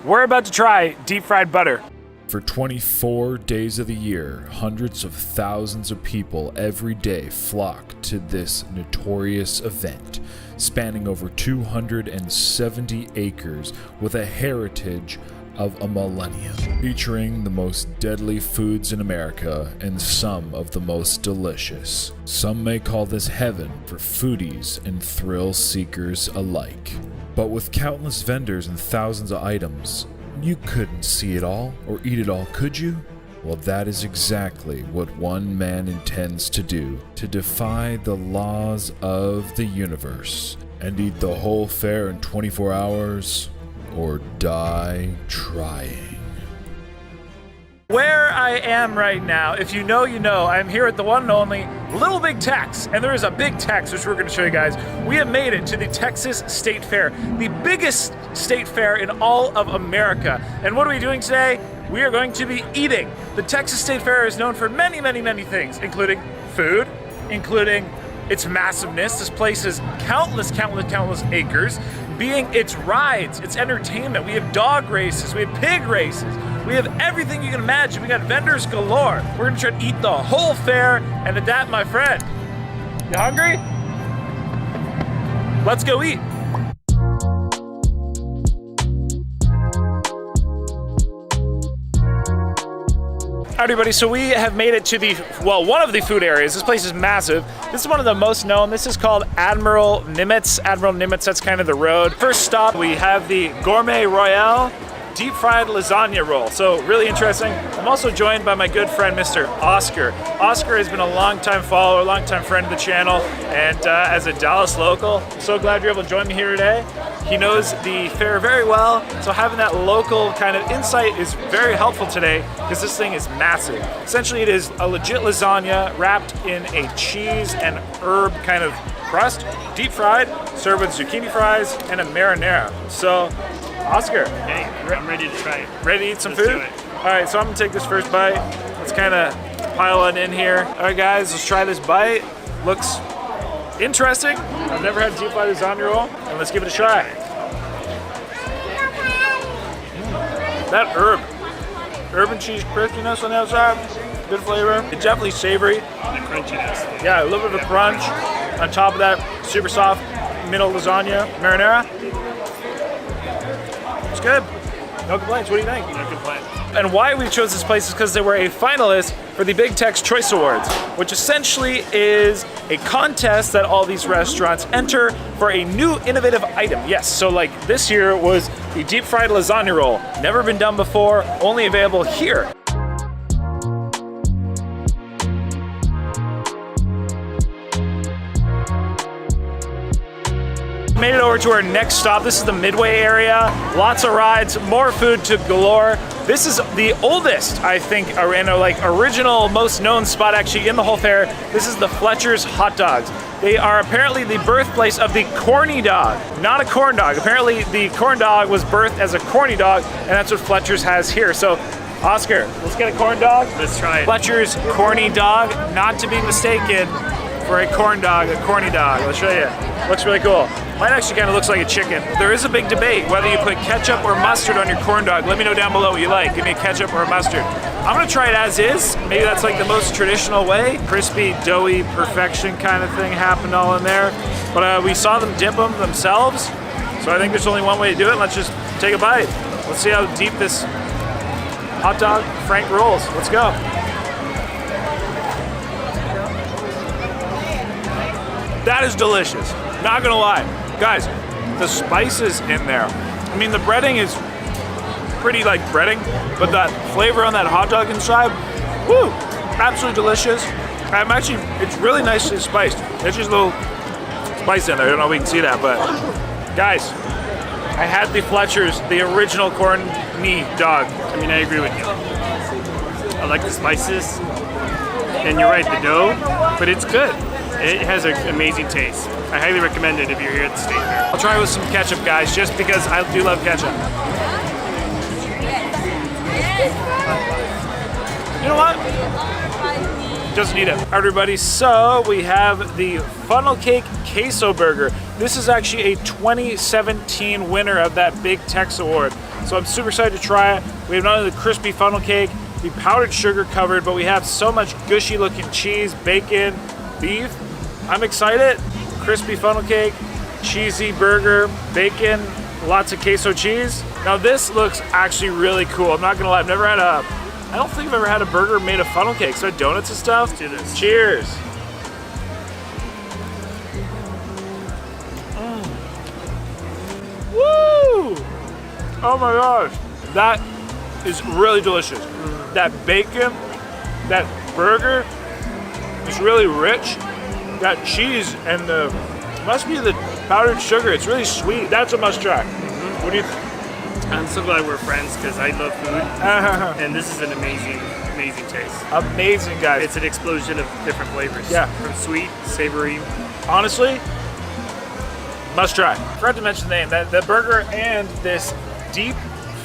we're about to try deep fried butter. For 24 days of the year, hundreds of thousands of people every day flock to this notorious event, spanning over 270 acres with a heritage of a millennium, featuring the most deadly foods in America and some of the most delicious. Some may call this heaven for foodies and thrill seekers alike. But with countless vendors and thousands of items, you couldn't see it all or eat it all, could you? Well, that is exactly what one man intends to do, to defy the laws of the universe and eat the whole fair in 24 hours or die trying. Where I am right now, if you know, you know, I'm here at the one and only Little Big Tex, and there is a Big Tex, which we're going to show you guys. We have made it to the Texas State Fair, the biggest state fair in all of America. And what are we doing today? We are going to be eating. The Texas State Fair is known for many, many, many things, including food, including its massiveness. This place is countless acres, being its rides, its entertainment. We have dog races, we have pig races, we have everything you can imagine. We got vendors galore. We're gonna try to eat the whole fair, and at that, my friend, you hungry? Let's go eat. All right, everybody, so we have made it to one of the food areas. This place is massive. This is one of the most known. This is called Admiral Nimitz. Admiral Nimitz, that's kind of the road. First stop, we have the Gourmet Royale deep fried lasagna roll. So really interesting. I'm also joined by my good friend, Mr. Oscar. Oscar has been a longtime follower, longtime friend of the channel, and as a Dallas local, I'm so glad you're able to join me here today. He knows the fair very well, so having that local kind of insight is very helpful today because this thing is massive. Essentially, it is a legit lasagna wrapped in a cheese and herb kind of crust, deep fried, served with zucchini fries and a marinara. So, Oscar. Hey, I'm ready to try it. Ready to eat some Let's food? do it. All right, so I'm gonna take this first bite. Let's kind of pile it in here. All right, guys, let's try this bite. Looks interesting. I've never had a deep fried lasagna roll, and let's give it a try. That herb and cheese crispiness on the outside, good flavor. It's definitely savory. The crunchiness. Yeah, a little bit of a crunch. On top of that, super soft middle lasagna marinara. It's good. No complaints. What do you think? No complaint. And why we chose this place is because they were a finalist for the Big Tex Choice Awards, which essentially is a contest that all these restaurants enter for a new innovative item. Yes, so like this year was the deep fried lasagna roll. Never been done before, only available here. Made it over to our next stop. This is the Midway area. Lots of rides, more food to galore. This is the oldest, I think, original, most known spot actually in the whole fair. This is the Fletcher's Hot Dogs. They are apparently the birthplace of the corny dog, not a corn dog. Apparently the corn dog was birthed as a corny dog, and that's what Fletcher's has here. So, Oscar, let's get a corn dog. Let's try it. Fletcher's corny dog, not to be mistaken for a corn dog, a corny dog. Let's show you. Looks really cool. Mine actually kind of looks like a chicken. There is a big debate whether you put ketchup or mustard on your corn dog. Let me know down below what you like. Give me a ketchup or a mustard. I'm gonna try it as is. Maybe that's like the most traditional way. Crispy, doughy, perfection kind of thing happened all in there. But we saw them dip them themselves. So I think there's only one way to do it. Let's just take a bite. Let's see how deep this hot dog Frank rolls. Let's go. That is delicious. Not gonna lie. Guys, the spices in there. I mean, the breading is pretty like breading, but that flavor on that hot dog inside, woo, absolutely delicious. It's really nicely spiced. There's just a little spice in there. I don't know if we can see that, but guys, I had the Fletcher's, the original corny dog. I mean, I agree with you. I like the spices, and you're right, the dough, but it's good. It has an amazing taste. I highly recommend it if you're here at the State Fair. I'll try it with some ketchup, guys, just because I do love ketchup. You know what? Doesn't need it. Everybody, so we have the Funnel Cake Queso Burger. This is actually a 2017 winner of that Big Tex Award. So I'm super excited to try it. We have not only the crispy funnel cake, the powdered sugar covered, but we have so much gushy looking cheese, bacon, beef. I'm excited. Crispy funnel cake, cheesy burger, bacon, lots of queso cheese. Now this looks actually really cool. I'm not gonna lie, I don't think I've ever had a burger made of funnel cake. So donuts and stuff. Let's do this. Cheers. Woo! Oh my gosh, that is really delicious. That bacon, that burger is really rich. That cheese and must be the powdered sugar. It's really sweet. That's a must try. What do you think? I'm so glad we're friends because I love food, and this is an amazing, amazing taste. Amazing, guys. It's an explosion of different flavors. Yeah. From sweet, savory. Honestly, must try. Forgot to mention the name. The burger and this deep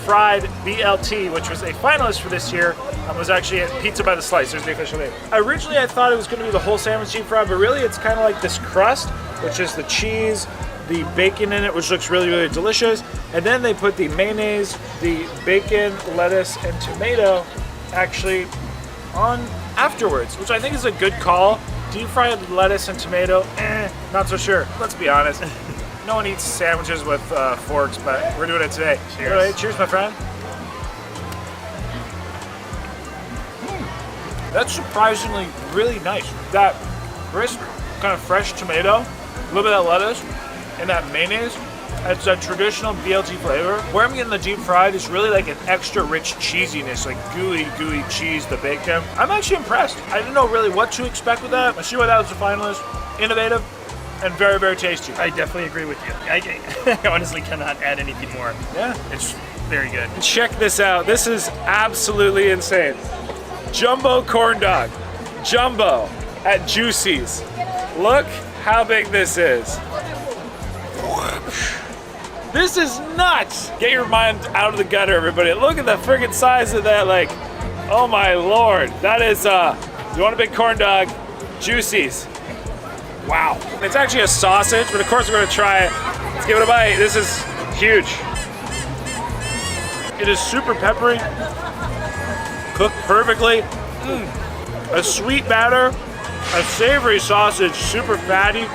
fried BLT, which was a finalist for this year, was actually at Pizza by the Slice. There's the official name. Originally, I thought it was going to be the whole sandwich deep fried, but really it's kind of like this crust, which is the cheese, the bacon in it, which looks really, really delicious. And then they put the mayonnaise, the bacon, lettuce, and tomato actually on afterwards, which I think is a good call. Deep fried lettuce and tomato, not so sure. Let's be honest. No one eats sandwiches with forks, but we're doing it today. Cheers. All right, cheers, my friend. That's surprisingly really nice. That crisp, kind of fresh tomato, a little bit of lettuce, and that mayonnaise. It's a traditional BLT flavor. Where I'm getting the deep fried is really like an extra rich cheesiness, like gooey cheese, the bacon. I'm actually impressed. I didn't know really what to expect with that. I see why that was a finalist. Innovative and very, very tasty. I definitely agree with you. I honestly cannot add anything more. Yeah. It's very good. Check this out. This is absolutely insane. Jumbo corn dog. Jumbo at Juicy's. Look how big this is. This is nuts. Get your mind out of the gutter, everybody. Look at the friggin' size of that, like, oh my Lord. That is, you want a big corn dog? Juicy's. Wow. It's actually a sausage, but of course we're gonna try it. Let's give it a bite. This is huge. It is super peppery, cooked perfectly. A sweet batter, a savory sausage, super fatty.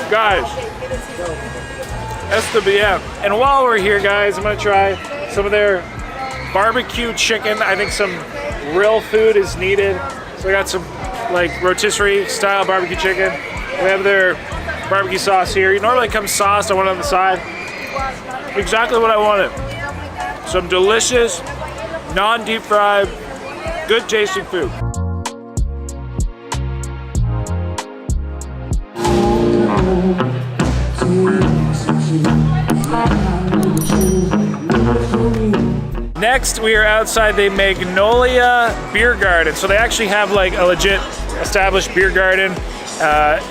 Guys, that's the BM. And while we're here, guys, I'm gonna try some of their barbecue chicken. I think some real food is needed. So I got some like rotisserie style barbecue chicken. We have their barbecue sauce here. It normally comes sauced, I want it on the side. Exactly what I wanted. Some delicious, non-deep fried, good tasting food. Next, we are outside the Magnolia Beer Garden. So they actually have like a legit established beer garden.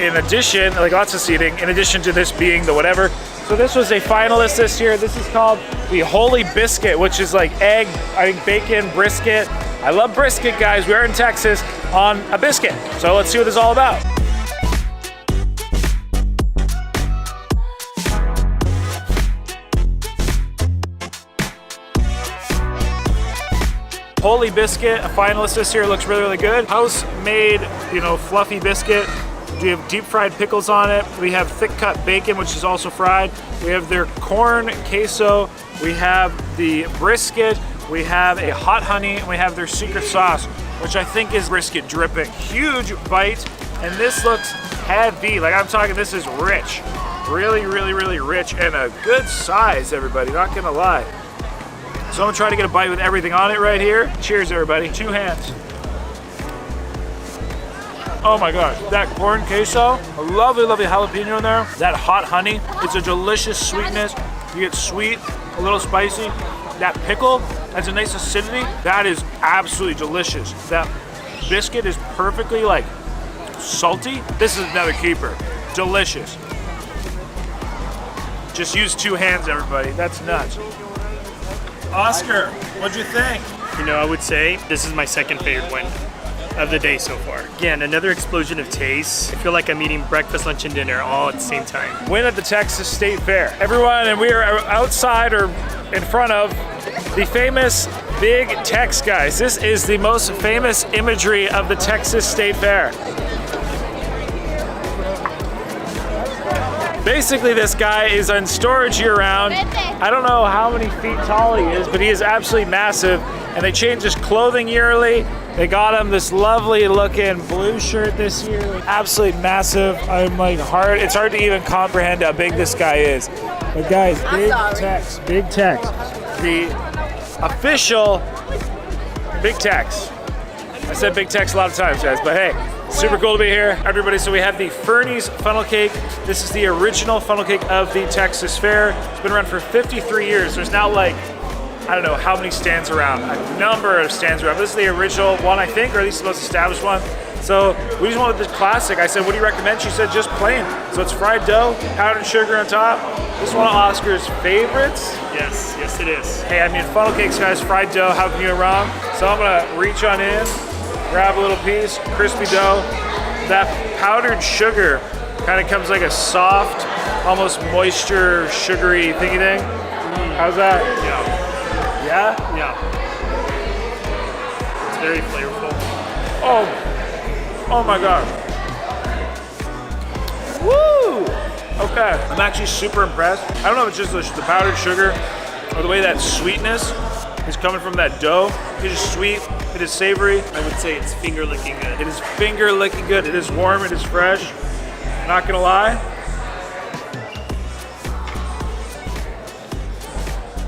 In addition, like lots of seating, in addition to this being the whatever. So this was a finalist this year. This is called the Holy Biscuit, which is like egg, I think bacon, brisket. I love brisket, guys. We are in Texas on a biscuit. So let's see what this is all about. Holy Biscuit, a finalist this year, looks really, really good. House-made, fluffy biscuit. We have deep fried pickles on it. We have thick cut bacon, which is also fried. We have their corn queso. We have the brisket. We have a hot honey, and we have their secret sauce, which I think is brisket dripping. Huge bite, and this looks heavy. Like I'm talking, this is rich. Really, really, really rich, and a good size, everybody, not gonna lie. So I'm gonna try to get a bite with everything on it right here. Cheers, everybody. 2 hands. Oh my gosh, that corn queso, a lovely, lovely jalapeno in there. That hot honey, it's a delicious sweetness. You get sweet, a little spicy. That pickle has a nice acidity. That is absolutely delicious. That biscuit is perfectly like salty. This is another keeper. Delicious. Just use 2 hands, everybody. That's nuts. Oscar, what'd you think? I would say this is my second favorite one. of the day so far. Again, another explosion of taste. I feel like I'm eating breakfast, lunch, and dinner all at the same time. Win at the Texas State Fair. Everyone, and we are outside or in front of the famous Big Tex, guys. This is the most famous imagery of the Texas State Fair. Basically, this guy is on storage year-round. I don't know how many feet tall he is, but he is absolutely massive. And they change his clothing yearly. They got him this lovely looking blue shirt this year. Absolutely massive. I'm like it's hard to even comprehend how big this guy is. But guys, Big Tex, the official Big Tex. I said Big Tex a lot of times, guys, but hey, super cool to be here, everybody. So we have the Fernie's funnel cake. This is the original funnel cake of the Texas Fair. It's been around for 53 years. There's now like, I don't know how many stands around, a number of stands around. This is the original one, I think, or at least the most established one. So we just went with the classic. I said, what do you recommend? She said, just plain. So it's fried dough, powdered sugar on top. This is one of Oscar's favorites. Yes, it is. Hey, I mean, funnel cakes, guys, fried dough, how can you go wrong? So I'm gonna reach on in, grab a little piece, crispy dough. That powdered sugar kind of comes like a soft, almost moisture, sugary thingy thing. How's that? Yeah. Yeah? It's very flavorful. Oh my God. Woo! Okay, I'm actually super impressed. I don't know if it's just the powdered sugar or the way that sweetness is coming from that dough. It is sweet, it is savory. I would say it's finger licking good. It is finger licking good. It is warm, it is fresh. Not gonna lie.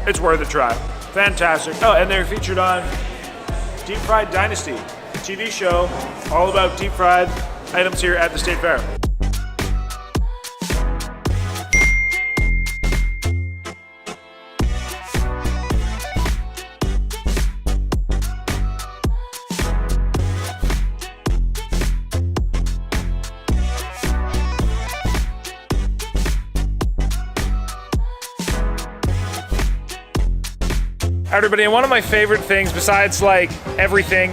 It's worth a try. Fantastic. Oh, and they're featured on Deep Fried Dynasty, TV show all about deep fried items here at the State Fair. Everybody, and one of my favorite things besides like everything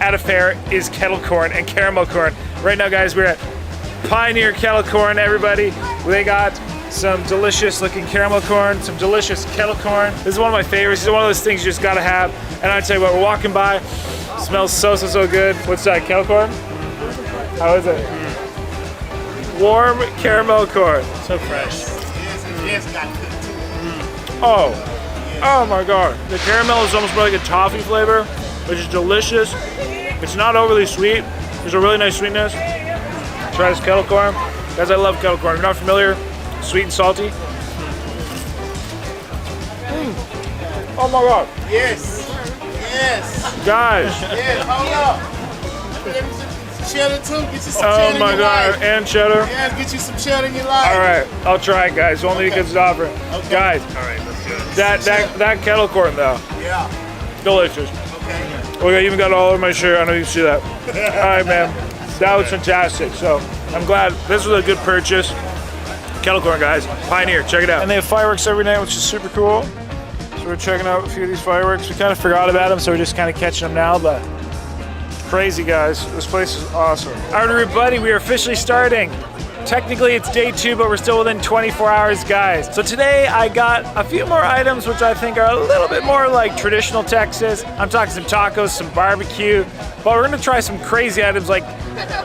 at a fair is kettle corn and caramel corn. Right now, guys, we're at Pioneer Kettle Corn, everybody. They got some delicious looking caramel corn, some delicious kettle corn. This is one of my favorites. This is one of those things you just gotta have. And I tell you what, we're walking by, smells so good. What's that, kettle corn? How is it? Warm caramel corn. So fresh. Oh my God. The caramel is almost more like a toffee flavor, which is delicious. It's not overly sweet. There's a really nice sweetness. Try this kettle corn. Guys, I love kettle corn. If you're not familiar, sweet and salty. Oh my God. Yes. Guys. Yeah, hold up. Cheddar too. Get you some Oh cheddar my in your God. life. And cheddar. Yeah, get you some cheddar in your life. All right. I'll try it, guys. Only because it's offering. Okay. Guys, All right, let's do it. that kettle corn though, Yeah. delicious. Okay. Look, I even got all over my shirt. I don't even see that. All right, man. That was fantastic. So I'm glad this was a good purchase. Kettle corn, guys. Pioneer, check it out. And they have fireworks every night, which is super cool. So we're checking out a few of these fireworks. We kind of forgot about them, so we're just kind of catching them now, but crazy, guys. This place is awesome. All right, everybody, we are officially starting. Technically, it's day 2, but we're still within 24 hours, guys. So today, I got a few more items, which I think are a little bit more like traditional Texas. I'm talking some tacos, some barbecue, but we're gonna try some crazy items like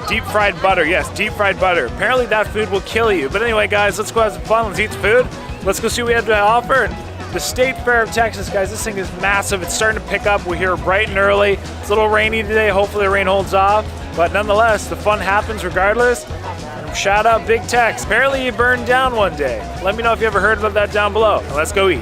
deep fried butter. Yes, deep fried butter. Apparently, that food will kill you. But anyway, guys, let's go have some fun. Let's eat some food. Let's go see what we have to offer. The State Fair of Texas, guys, this thing is massive. It's starting to pick up. We're here bright and early. It's a little rainy today. Hopefully, the rain holds off. But nonetheless, the fun happens regardless. Shout out Big Tex. Apparently you burned down one day. Let me know if you ever heard about that down below. Now let's go eat.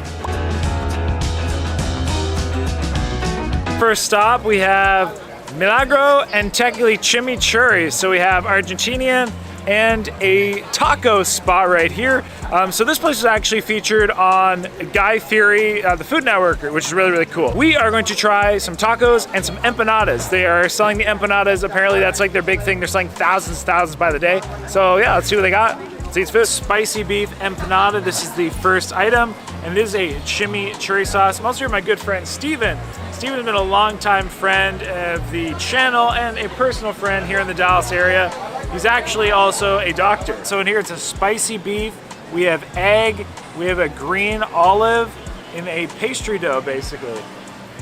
First stop, we have Milagro and technically chimichurri. So we have Argentinian and a taco spot right here. So this place is actually featured on Guy Fieri, the Food Network, which is really cool. We are going to try some tacos and some empanadas. They are selling the empanadas. Apparently that's like their big thing. They're selling thousands by the day. So yeah, let's see what they got. Let's eat food. Spicy beef empanada. This is the first item, and it is a chimichurri sauce. I'm also here with my good friend Steven. Steven's been a longtime friend of the channel and a personal friend here in the Dallas area. He's actually also a doctor. So in here it's a spicy beef, we have egg, we have a green olive in a pastry dough basically.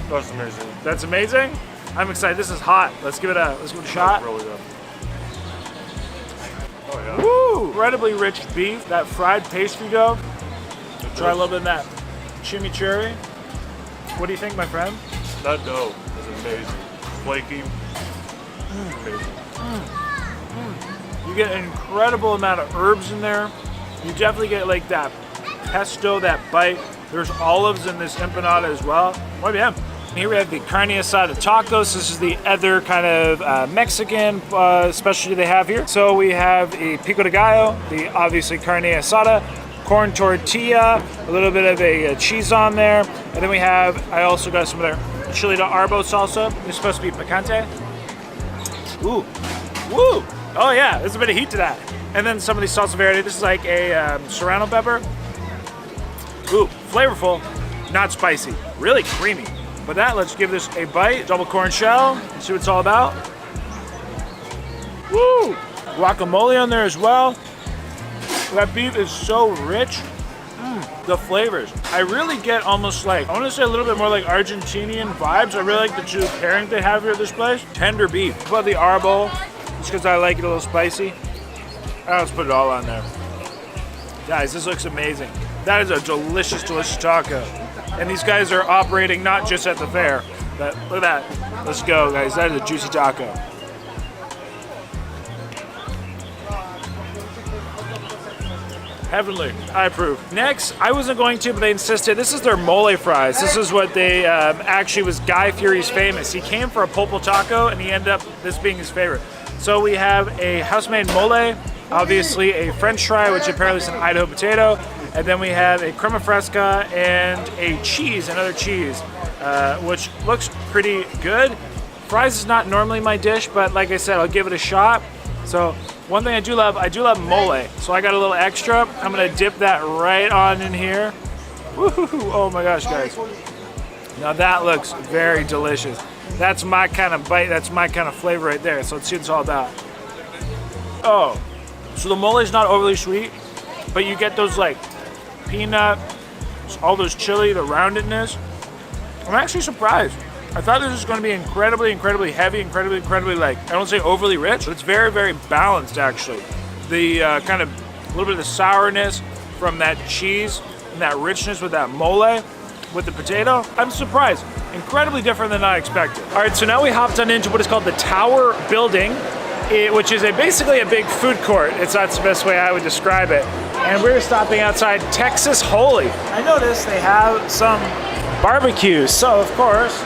That's amazing. That's amazing. I'm excited. This is hot. Let's give it a shot. Really good. Oh yeah. Woo! Incredibly rich beef, that fried pastry dough. Try a little bit of that chimichurri. What do you think, my friend? That dough is amazing. Flaky. Amazing. You get an incredible amount of herbs in there. You definitely get like that pesto, that bite. There's olives in this empanada as well. Muy bien. Here we have the carne asada tacos. This is the other kind of Mexican specialty they have here. So we have a pico de gallo, the obviously carne asada, corn tortilla, a little bit of a cheese on there. And then we have, I also got some of their chile de arbo salsa. It's supposed to be picante. Ooh, woo! Oh yeah, there's a bit of heat to that. And then some of these salsa verde. This is like a serrano pepper. Ooh, flavorful, not spicy, really creamy. But that, let's give this a bite. Double corn shell, see what it's all about. Woo! Guacamole on there as well. That beef is so rich. The flavors. I really get almost like, I want to say a little bit more like Argentinian vibes. I really like the two pairing they have here at this place. Tender beef. How about the arbo? Just because I like it a little spicy. Let's put it all on there. Guys, this looks amazing. That is a delicious, delicious taco. And these guys are operating not just at the fair, but look at that. Let's go, guys. That is a juicy taco. Heavenly. I approve. Next, I wasn't going to, but they insisted. This is their mole fries. This is what they actually was Guy Fieri's famous. He came for a pulpo taco, and he ended up this being his favorite. So we have a house-made mole, obviously a French fry, which apparently is an Idaho potato, and then we have a crema fresca and a cheese, another cheese, which looks pretty good. Fries is not normally my dish, but like I said, I'll give it a shot. So one thing I do love mole. So I got a little extra. I'm gonna dip that right on in here. Woohoo! Oh my gosh, guys. Now that looks very delicious. That's my kind of bite, that's my kind of flavor right there. So let's see what it's all about. Oh, so the mole is not overly sweet, but you get those like peanut, all those chili, the roundedness. I'm actually surprised. I thought this was going to be incredibly, incredibly heavy, incredibly like, I don't say overly rich, but it's very, very balanced actually. The kind of a little bit of the sourness from that cheese and that richness with that mole, with the potato. I'm surprised. Incredibly different than I expected. All right, so now we hopped on into what is called the Tower Building, which is basically a big food court. That's the best way I would describe it. And we're stopping outside Texas Holy. I noticed they have some barbecue, so of course,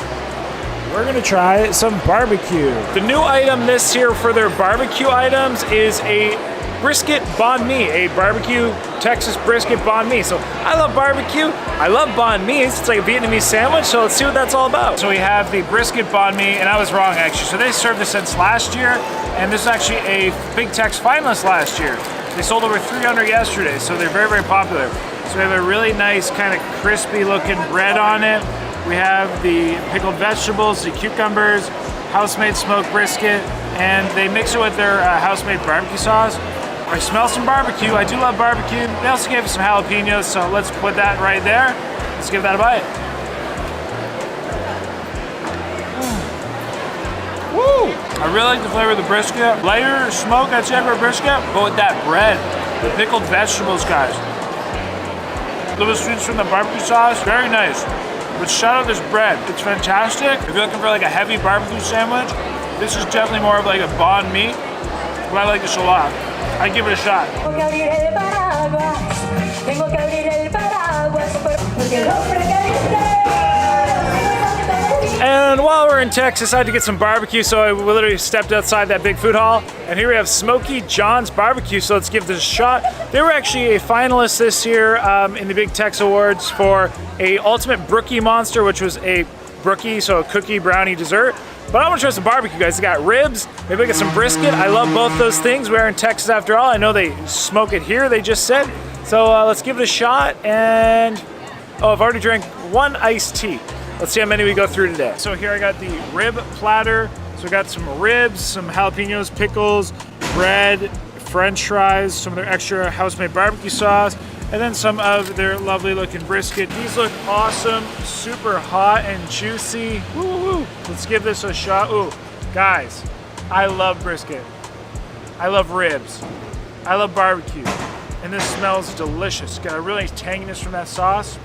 we're gonna try some barbecue. The new item this year for their barbecue items is a brisket banh mi, a barbecue Texas brisket banh mi. So I love barbecue, I love banh mi. It's like a Vietnamese sandwich, so let's see what that's all about. So we have the brisket banh mi, and I was wrong actually. So they served this since last year, and this is actually a Big Tex finalist last year. They sold over 300 yesterday, so they're very, very popular. So we have a really nice kind of crispy looking bread on it. We have the pickled vegetables, the cucumbers, house-made smoked brisket, and they mix it with their house-made barbecue sauce. I smell some barbecue. I do love barbecue. They also gave us some jalapenos, so let's put that right there. Let's give that a bite. Woo! I really like the flavor of the brisket. Lighter smoke, I'd say, for a brisket, but with that bread, the pickled vegetables, guys. Little sweets from the barbecue sauce, very nice. But shout out this bread, it's fantastic. If you're looking for like a heavy barbecue sandwich, this is definitely more of like a banh mi, but I like this a lot. I'd give it a shot. And while we're in Texas, I had to get some barbecue, so I literally stepped outside that big food hall. And here we have Smokey John's Barbecue, so let's give this a shot. They were actually a finalist this year in the Big Tex Awards for a Ultimate Brookie Monster, which was a brookie, so a cookie brownie dessert. But I want to try some barbecue, guys. They got ribs, maybe I get some brisket. I love both those things. We're in Texas after all. I know they smoke it here, they just said. So let's give it a shot. And, oh, I've already drank one iced tea. Let's see how many we go through today. So here I got the rib platter. So we got some ribs, some jalapenos, pickles, bread, French fries, some of their extra house-made barbecue sauce, and then some of their lovely looking brisket. These look awesome, super hot and juicy. Woo-woo-woo. Let's give this a shot. Ooh, guys, I love brisket. I love ribs. I love barbecue. And this smells delicious. Got a really nice tanginess from that sauce.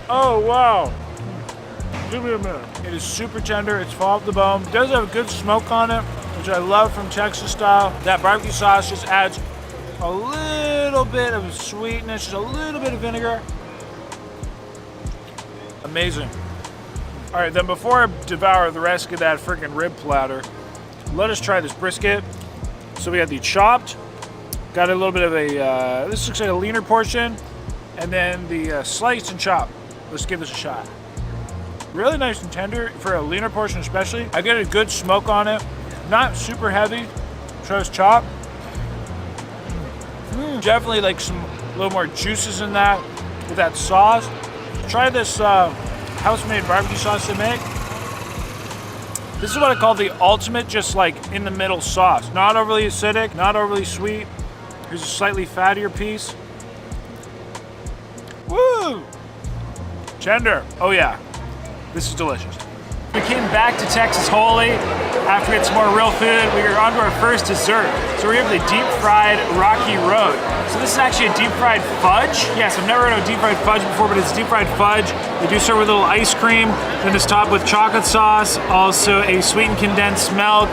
Oh, wow. Give me a minute. It is super tender. It's fall off the bone. It does have a good smoke on it, which I love from Texas style. That barbecue sauce just adds a little bit of sweetness, just a little bit of vinegar. Amazing. All right, then before I devour the rest of that freaking rib platter, let us try this brisket. So we got the chopped, got a little bit of a, this looks like a leaner portion, and then the sliced and chopped. Let's give this a shot. Really nice and tender for a leaner portion especially. I get a good smoke on it. Not super heavy. Try this chop. Definitely like some little more juices in that with that sauce. Try this house-made barbecue sauce they make. This is what I call the ultimate just like in the middle sauce. Not overly acidic, not overly sweet. Here's a slightly fattier piece. Woo! Tender. Oh yeah. This is delicious. We came back to Texas Holy after we had some more real food. We were on to our first dessert. So we're here for the deep fried Rocky Road. So this is actually a deep fried fudge. Yes, I've never heard of deep fried fudge before, but it's deep fried fudge. They do serve with a little ice cream. Then it's topped with chocolate sauce, also a sweetened condensed milk,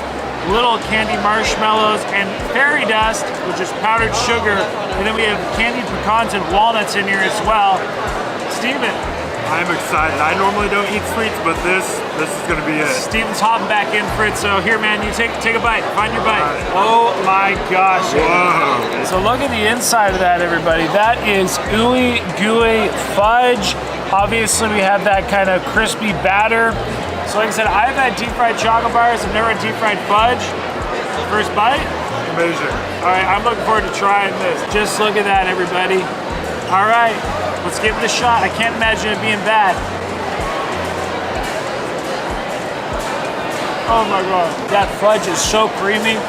little candy marshmallows, and fairy dust, which is powdered sugar. And then we have candied pecans and walnuts in here as well. Steven. I'm excited. I normally don't eat sweets, but this is gonna be it. Steven's hopping back in for it, so here, man, you take a bite. Find your bite. Oh my gosh. Whoa. So look at the inside of that, everybody. That is ooey gooey fudge. Obviously, we have that kind of crispy batter. So like I said, I've had deep fried chocolate bars. I've never had deep fried fudge. First bite? Amazing. All right, I'm looking forward to trying this. Just look at that, everybody. All right. Let's give it a shot. I can't imagine it being bad. Oh my God. That fudge is so creamy.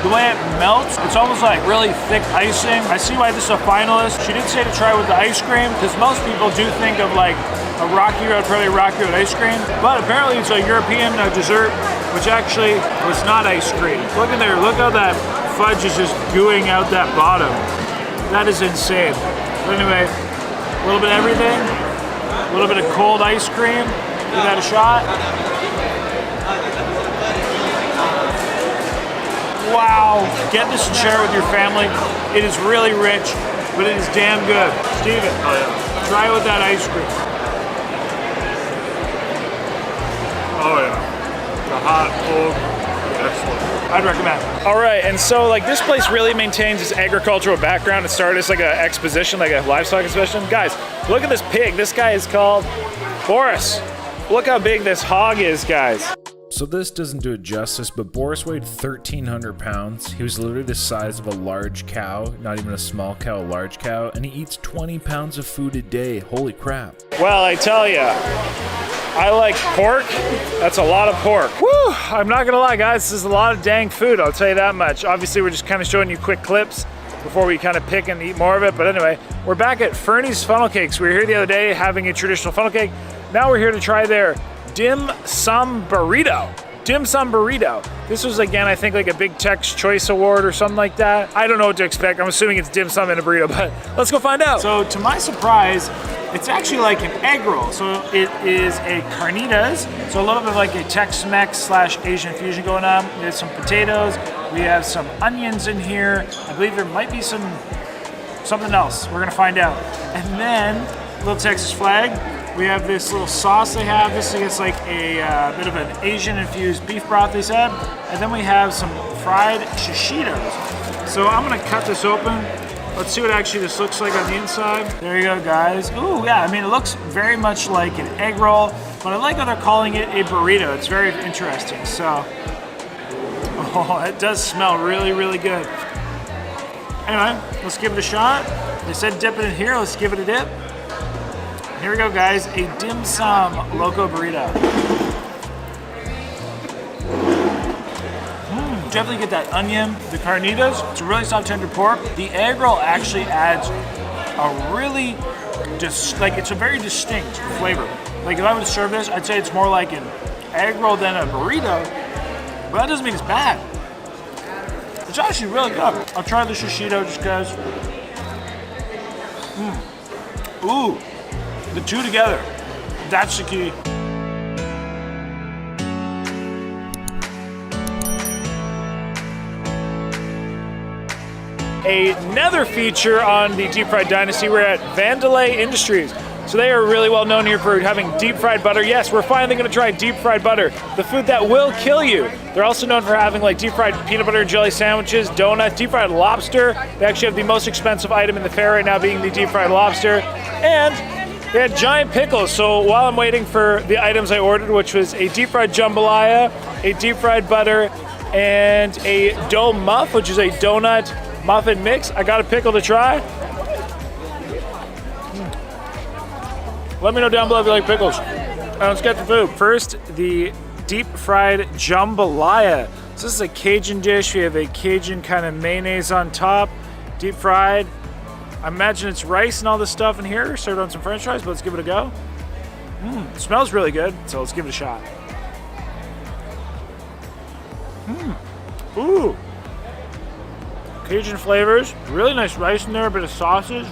The way it melts, it's almost like really thick icing. I see why this is a finalist. She did say to try with the ice cream, because most people do think of like a Rocky Road, probably Rocky Road ice cream. But apparently it's a European dessert, which actually was not ice cream. Look in there. Look how that fudge is just gooing out that bottom. That is insane. But anyway, a little bit of everything, a little bit of cold ice cream. Give that a shot. Wow, get this and share it with your family. It is really rich, but it is damn good. Steven, try it with that ice cream. Oh yeah. The hot, cold, excellent. I'd recommend. All right, and so like this place really maintains its agricultural background. It started as like an exposition, like a livestock exposition. Guys, look at this pig. This guy is called Boris. Look how big this hog is, guys. So this doesn't do it justice, but Boris weighed 1,300 pounds. He was literally the size of a large cow, not even a small cow, a large cow, and he eats 20 pounds of food a day. Holy crap. Well, I tell ya, I like pork. That's a lot of pork. Woo! I'm not gonna lie, guys, this is a lot of dang food, I'll tell you that much. Obviously, we're just kind of showing you quick clips before we kind of pick and eat more of it. But anyway, we're back at Fernie's Funnel Cakes. We were here the other day having a traditional funnel cake. Now we're here to try their dim sum burrito. Dim sum burrito. This was, again, I think like a Big Tech's Choice Award or something like that. I don't know what to expect. I'm assuming it's dim sum and a burrito, but let's go find out. So to my surprise, it's actually like an egg roll. So it is a carnitas. So a little bit of like a Tex-Mex / Asian fusion going on. There's some potatoes. We have some onions in here. I believe there might be something else. We're gonna find out. And then, little Texas flag. We have this little sauce they have. This is like a bit of an Asian infused beef broth they said. And then we have some fried shishitos. So I'm gonna cut this open. Let's see what actually this looks like on the inside. There you go, guys. Ooh, yeah, I mean, it looks very much like an egg roll, but I like how they're calling it a burrito. It's very interesting. So, oh, it does smell really, really good. Anyway, let's give it a shot. They said dip it in here. Let's give it a dip. Here we go, guys. A dim sum loco burrito. Definitely get that onion, the carnitas. It's a really soft, tender pork. The egg roll actually adds a really, it's a very distinct flavor. Like if I would serve this, I'd say it's more like an egg roll than a burrito, but that doesn't mean it's bad. It's actually really good. I'll try the shishito just because. Ooh, the two together, that's the key. Another feature on the Deep Fried Dynasty, we're at Vandelay Industries. So they are really well known here for having deep fried butter. Yes, we're finally gonna try deep fried butter, the food that will kill you. They're also known for having like deep fried peanut butter and jelly sandwiches, donuts, deep fried lobster. They actually have the most expensive item in the fair right now being the deep fried lobster. And they had giant pickles. So while I'm waiting for the items I ordered, which was a deep fried jambalaya, a deep fried butter, and a dough muff, which is a donut muffin mix, I got a pickle to try. Let me know down below if you like pickles. Let's get the food. First, the deep fried jambalaya. So this is a Cajun dish. We have a Cajun kind of mayonnaise on top, deep fried. I imagine it's rice and all this stuff in here, served on some french fries, but let's give it a go. It smells really good, so let's give it a shot. Ooh. Cajun flavors, really nice rice in there, a bit of sausage.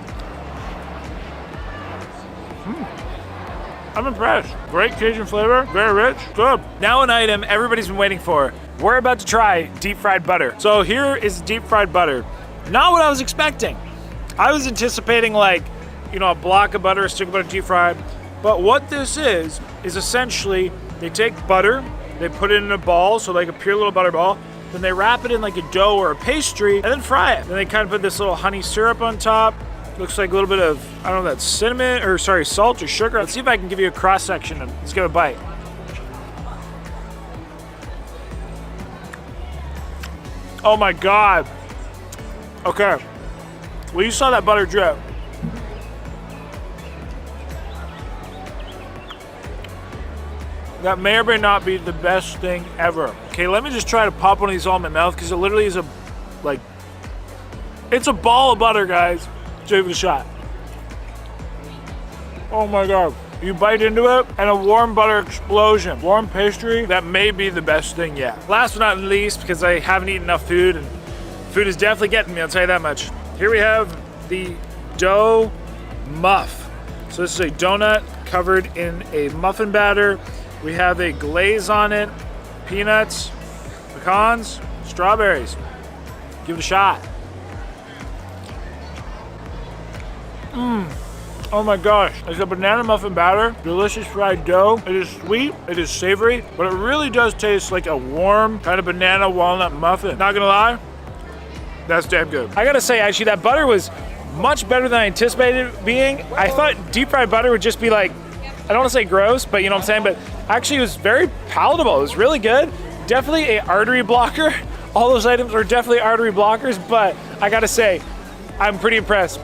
I'm impressed. Great Cajun flavor, very rich, good. Now an item everybody's been waiting for. We're about to try deep fried butter. So here is deep fried butter. Not what I was expecting. I was anticipating like, a block of butter, a stick of butter deep fried. But what this is essentially, they take butter, they put it in a ball, so like a pure little butter ball, then they wrap it in like a dough or a pastry, and then fry it. Then they kind of put this little honey syrup on top. Looks like a little bit of, I don't know, that's cinnamon, or sorry, salt or sugar. Let's see if I can give you a cross section and let's give it a bite. Oh my God. Okay. Well, you saw that butter drip. That may or may not be the best thing ever. Okay, let me just try to pop one of these all in my mouth because it literally is it's a ball of butter, guys. Give it a shot. Oh my God. You bite into it and a warm butter explosion. Warm pastry, that may be the best thing yet. Last but not least, because I haven't eaten enough food and food is definitely getting me, I'll tell you that much. Here we have the dough muff. So this is a donut covered in a muffin batter. We have a glaze on it, peanuts, pecans, strawberries. Give it a shot. Oh my gosh, it's a banana muffin batter, delicious fried dough. It is sweet, it is savory, but it really does taste like a warm kind of banana walnut muffin. Not gonna lie, that's damn good. I gotta say, actually, that butter was much better than I anticipated it being. I thought deep fried butter would just be like, I don't wanna say gross, but you know what I'm saying? But actually it was very palatable, it was really good. Definitely a artery blocker. All those items are definitely artery blockers, but I gotta say, I'm pretty impressed.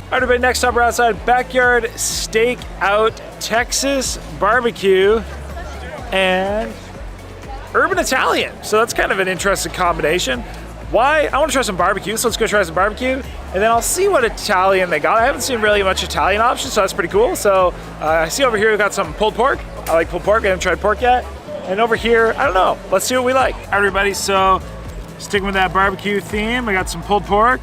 All right, everybody, next up we're outside Backyard Steakout Texas Barbecue and Urban Italian. So that's kind of an interesting combination. Why? I want to try some barbecue, so let's go try some barbecue, and then I'll see what Italian they got. I haven't seen really much Italian options, so that's pretty cool. So I see over here we've got some pulled pork. I like pulled pork, I haven't tried pork yet. And over here, I don't know, let's see what we like. All right, everybody, so sticking with that barbecue theme, I got some pulled pork.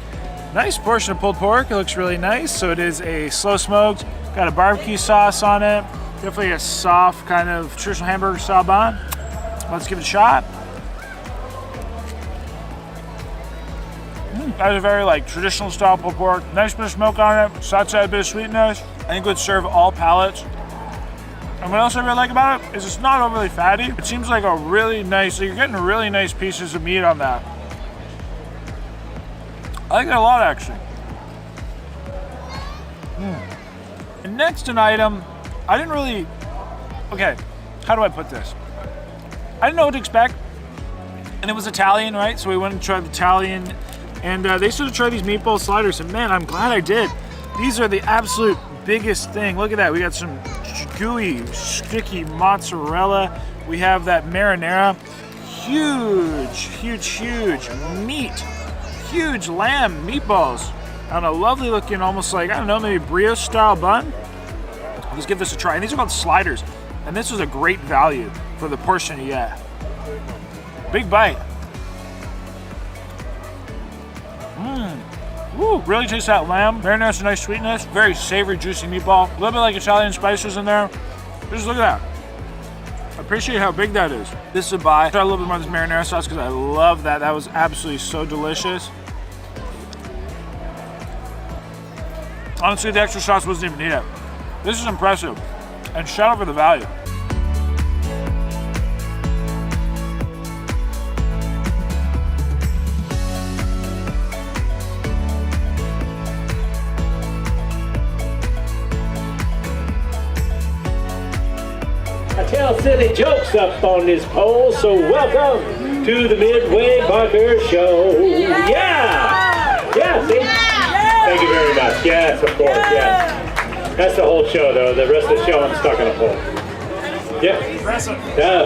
Nice portion of pulled pork, it looks really nice. So it is a slow smoked, got a barbecue sauce on it. Definitely a soft kind of traditional hamburger style bun. Let's give it a shot. That is a very traditional style pulled pork. Nice bit of smoke on it, sauce had a bit of sweetness. I think it would serve all palates. And what else I really like about it is it's not overly fatty. It seems like a really nice, you're getting really nice pieces of meat on that. I like that a lot, actually. And next an item, I didn't really, okay, how do I put this? I didn't know what to expect. And it was Italian, right? So we went and tried the Italian. And they sort of tried these meatball sliders. And man, I'm glad I did. These are the absolute biggest thing. Look at that. We got some gooey, sticky mozzarella. We have that marinara. Huge meat. Huge lamb meatballs on a lovely looking, almost like, I don't know, maybe brioche style bun. Let's give this a try. And these are called sliders. And this was a great value for the portion you get. Big bite. Woo, really tastes that lamb. Marinara has a nice sweetness. Very savory, juicy meatball. A little bit like Italian spices in there. Just look at that. I appreciate how big that is. This is a buy. Try a little bit more of this marinara sauce because I love that. That was absolutely so delicious. Honestly, the extra sauce wasn't even needed. This is impressive. And shout out for the value. I tell silly jokes up on this pole, so welcome to the Midway Barker Show. Yeah! Yeah, see? Thank you very much. Yes, of course, yes. That's the whole show, though. The rest of the show, I'm stuck on a pole. Yeah. Impressive.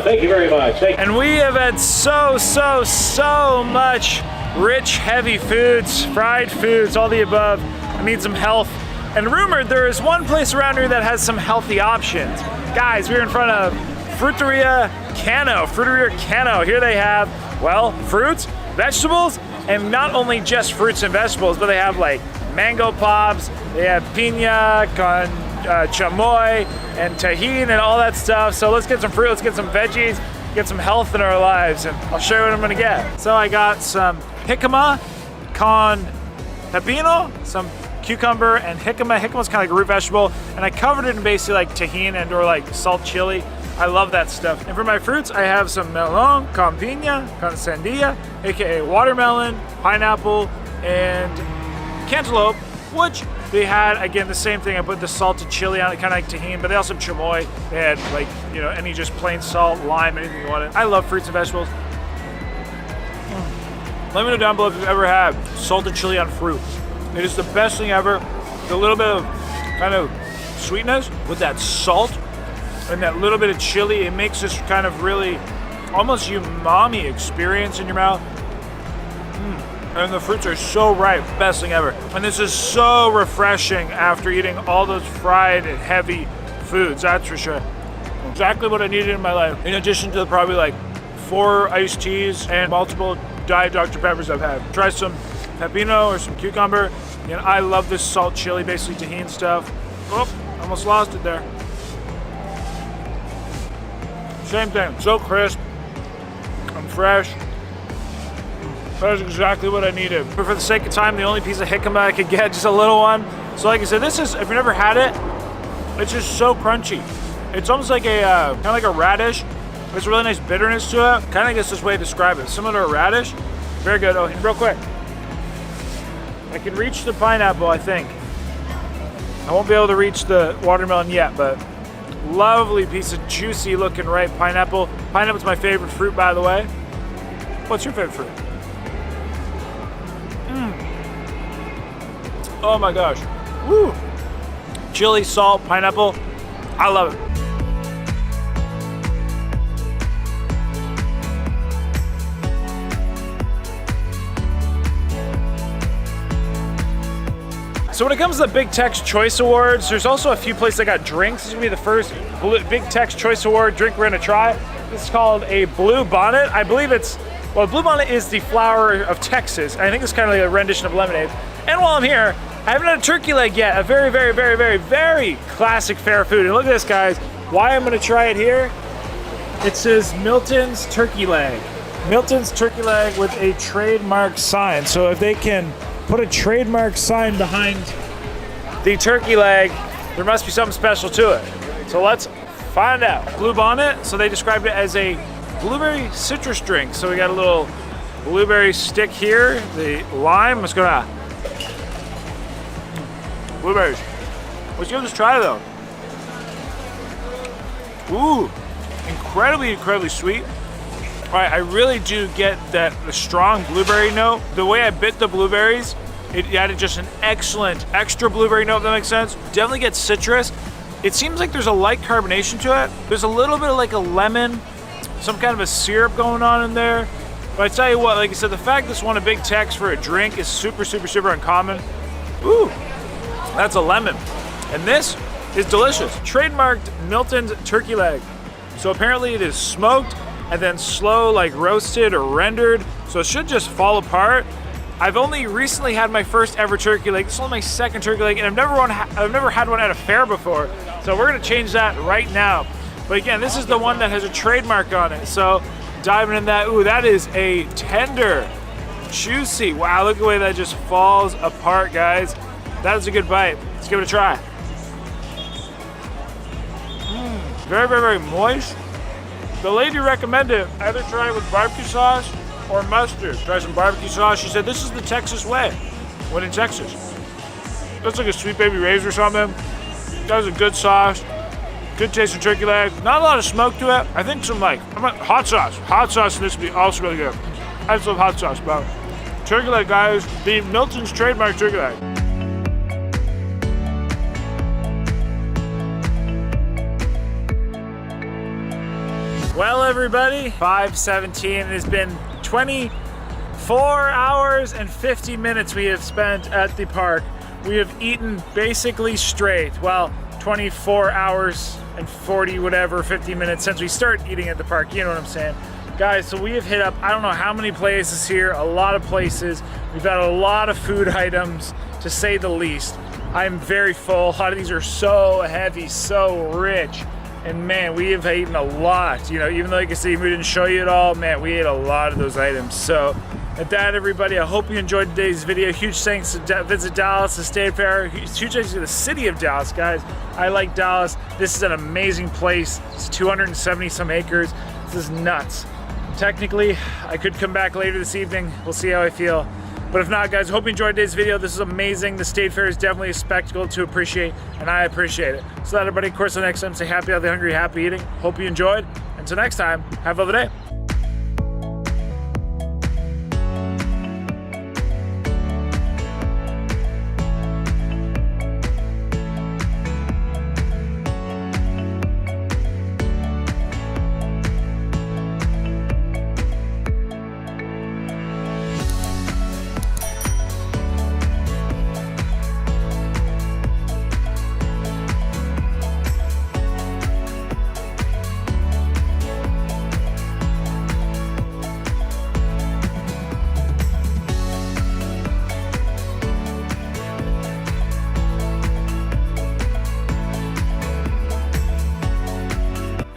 Thank you very much. And we have had so much rich, heavy foods, fried foods, all the above. I need some health. And rumored there is one place around here that has some healthy options. Guys, we're in front of Fruteria Cano. Fruteria Cano. Here they have, well, fruits, vegetables, and not only just fruits and vegetables, but they have like mango pops, they have piña, con chamoy, and tajin, and all that stuff. So let's get some fruit, let's get some veggies, get some health in our lives, and I'll show you what I'm gonna get. So I got some jicama con pepino, some cucumber and jicama. Jicama's kind of like a root vegetable, and I covered it in basically like tahini and or like salt chili. I love that stuff. And for my fruits, I have some melon con piña, con sandía, aka watermelon, pineapple, and cantaloupe, which they had, again, the same thing. I put the salted chili on it, kind of like tahini, but they also have chamoy. They had like, you know, any just plain salt, lime, anything you wanted. I love fruits and vegetables. Let me know down below if you've ever had salted chili on fruit. It is the best thing ever. The little bit of kind of sweetness with that salt and that little bit of chili, it makes this kind of really almost umami experience in your mouth. And the fruits are so ripe, best thing ever. And this is so refreshing after eating all those fried and heavy foods, that's for sure. Exactly what I needed in my life. In addition to the probably like 4 iced teas and multiple Diet Dr. Peppers I've had. Try some pepino or some cucumber. You know, I love this salt chili, basically tahini stuff. Oh, almost lost it there. Same thing, so crisp and fresh. That is exactly what I needed. But for the sake of time, the only piece of jicama I could get, just a little one. So like I said, this is, if you've never had it, it's just so crunchy. It's almost like a, kind of like a radish. There's a really nice bitterness to it. Kind of, I guess this way to describe it. Similar to a radish. Very good. Oh, and real quick. I can reach the pineapple, I think. I won't be able to reach the watermelon yet, but lovely piece of juicy looking ripe pineapple. Pineapple's my favorite fruit, by the way. What's your favorite fruit? Oh my gosh. Woo. Chili, salt, pineapple. I love it. So when it comes to the Big Tex Choice Awards, there's also a few places that got drinks. This is gonna be the first Big Tex Choice Award drink we're gonna try. This is called a Blue Bonnet. I believe it's, well, Blue Bonnet is the flower of Texas. I think it's kind of like a rendition of lemonade. And while I'm here, I haven't had a turkey leg yet. A very, very, very, very, very classic fare food. And look at this, guys. Why I'm gonna try it here, it says Milton's Turkey Leg. Milton's Turkey Leg with a trademark sign. So if they can put a trademark sign behind the turkey leg, there must be something special to it. So let's find out. Blue Bonnet, so they described it as a blueberry citrus drink. So we got a little blueberry stick here, the lime. Let's go now. Blueberries. Let's give this a try though. Ooh, incredibly sweet. All right, I really do get the strong blueberry note. The way I bit the blueberries, it added just an excellent extra blueberry note, if that makes sense. Definitely gets citrus. It seems like there's a light carbonation to it. There's a little bit of like a lemon, some kind of a syrup going on in there. But I tell you what, like I said, the fact this won a big text for a drink is super uncommon. Ooh, that's a lemon. And this is delicious. Trademarked Milton's turkey leg. So apparently it is smoked and then slow, like roasted or rendered. So it should just fall apart. I've only recently had my first ever turkey leg. This is only my second turkey leg, and I've never had one at a fair before. So we're gonna change that right now. But again, this is the one that has a trademark on it. So diving in that, ooh, that is a tender, juicy. Wow, look at the way that just falls apart, guys. That is a good bite. Let's give it a try. Very moist. The lady recommended either try it with barbecue sauce or mustard. Try some barbecue sauce. She said this is the Texas way when in Texas. Looks like a Sweet Baby Ray's or something. That was a good sauce. Good tasting turkey leg. Not a lot of smoke to it. I think some like hot sauce. Hot sauce in this would be also really good. I just love hot sauce, but turkey leg, guys. The Milton's trademark turkey leg. Well, everybody, 5:17. It has been 24 hours and 50 minutes we have spent at the park. We have eaten basically straight. Well, 24 hours and 50 minutes since we started eating at the park. You know what I'm saying? Guys, so we have hit up, I don't know how many places here, a lot of places. We've had a lot of food items, to say the least. I'm very full. A lot of these are so heavy, so rich. And man, we have eaten a lot. You know, even though like I said, we didn't show you it all, man, we ate a lot of those items. So at that, everybody, I hope you enjoyed today's video. Huge thanks to Visit Dallas, the State Fair. Huge thanks to the city of Dallas, guys. I like Dallas. This is an amazing place. It's 270 some acres. This is nuts. Technically, I could come back later this evening. We'll see how I feel. But if not, guys, hope you enjoyed today's video. This is amazing. The State Fair is definitely a spectacle to appreciate, and I appreciate it. So that, everybody, of course, until next time, stay happy, healthy, hungry, happy eating. Hope you enjoyed. Until next time, have a lovely day.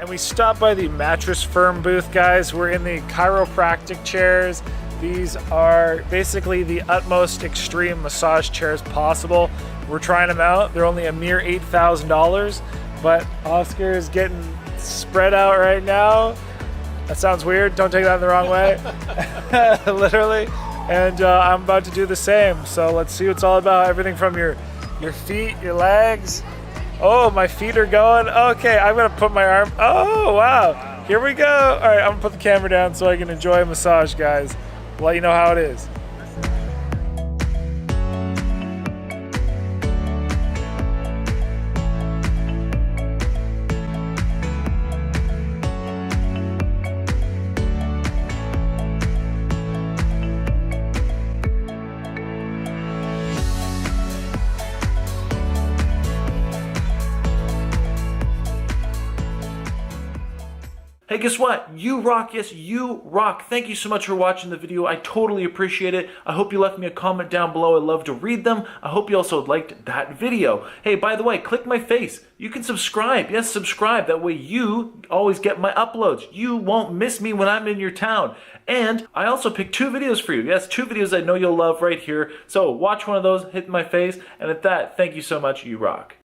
We stopped by the Mattress Firm booth, guys. We're in the chiropractic chairs. These are basically the utmost extreme massage chairs possible. We're trying them out. They're only a mere $8,000, but Oscar is getting spread out right now. That sounds weird. Don't take that in the wrong way. Literally. And I'm about to do the same. So let's see what it's all about. Everything from your feet, your legs. Oh, my feet are going. Okay, I'm gonna put my arm. Oh, wow. Here we go. All right, I'm gonna put the camera down so I can enjoy a massage, guys. Let you know how it is. Hey, guess what? You rock. Yes, you rock. Thank you so much for watching the video. I totally appreciate it. I hope you left me a comment down below. I'd love to read them. I hope you also liked that video. Hey, by the way, click my face. You can subscribe. Yes, subscribe. That way you always get my uploads. You won't miss me when I'm in your town. And I also picked 2 videos for you. Yes, 2 videos I know you'll love right here. So watch one of those, hit my face. And at that, thank you so much. You rock.